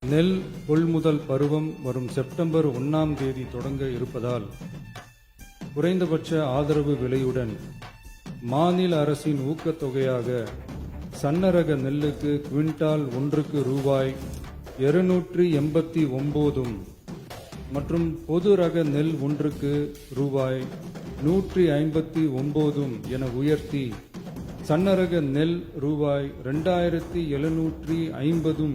நெல் கொள்முதல் பருவம் வரும் செப்டம்பர் 1ஆம் தேதி தொடங்க இருப்பதால் குறைந்தபட்ச ஆதரவு விலையுடன் மாநில அரசின் ஊக்கத்தொகையாக சன்னரக நெல்லுக்கு குவிண்டால் ஒன்றுக்கு ரூபாய் 289 மற்றும் பொது ரக நெல் ஒன்றுக்கு ரூபாய் 159 என உயர்த்தி சன்னரக நெல் ரூபாய் 2750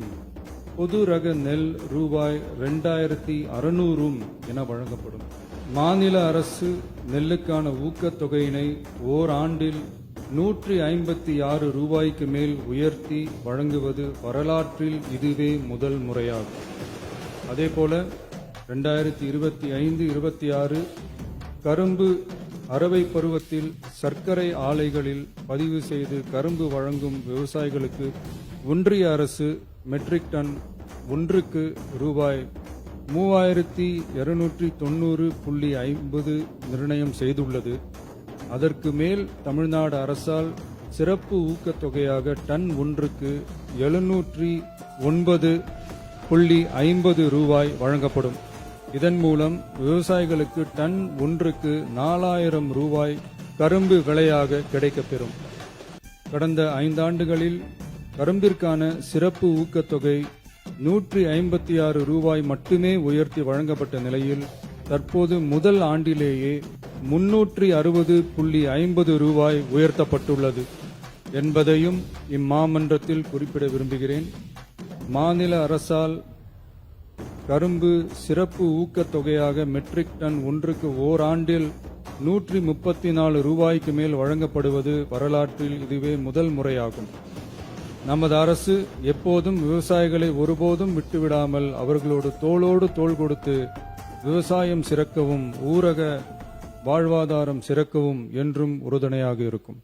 பொது ரக நெல் ரூபாய் 2600 என வழங்கப்படும். மாநில அரசு நெல்லுக்கான ஊக்கத்தொகையினை ஓராண்டில் 156 ரூபாய்க்கு மேல் உயர்த்தி வழங்குவது வரலாற்றில் இதுவே முதல் முறையாகும். அதேபோல 2025-26 கரும்பு அரவை பருவத்தில் சர்க்கரை ஆலைகளில் பதிவு செய்து கரும்பு வழங்கும் விவசாயிகளுக்கு ஒன்றிய அரசு மெட்ரிக் டன் ஒன்றுக்கு ரூபாய் 3290.50 நிர்ணயம் செய்துள்ளது. அதற்கு மேல் தமிழ்நாடு அரசால் சிறப்பு ஊக்கத்தொகையாக டன் ஒன்றுக்கு 709.50 ரூபாய் வழங்கப்படும். இதன் மூலம் விவசாயிகளுக்கு டன் ஒன்றுக்கு 4000 ரூபாய் கரும்பு விலையாக கிடைக்கப்பெறும். கடந்த 5 ஆண்டுகளில் கரும்பிற்கான சிறப்பு ஊக்கத்தொகை 156 ரூபாய் மட்டுமே உயர்த்தி வழங்கப்பட்ட நிலையில் தற்போது முதல் ஆண்டிலேயே 360.50 ரூபாய் உயர்த்தப்பட்டுள்ளது என்பதையும் இம்மாமன்றத்தில் குறிப்பிட விரும்புகிறேன். மாநில அரசால் கரும்பு சிறப்பு ஊக்கத்தொகையாக மெட்ரிக் டன் ஒன்றுக்கு ஓராண்டில் 134 ரூபாய்க்கு மேல் வழங்கப்படுவது வரலாற்றில் இதுவே முதல் முறையாகும். நமது அரசு எப்போதும் விவசாயிகளை ஒருபோதும் விட்டுவிடாமல் அவர்களோடு தோளோடு தோள் கொடுத்து விவசாயம் சிறக்கவும் ஊரக வாழ்வாதாரம் சிறக்கவும் என்றும் உறுதுணையாக இருக்கும்.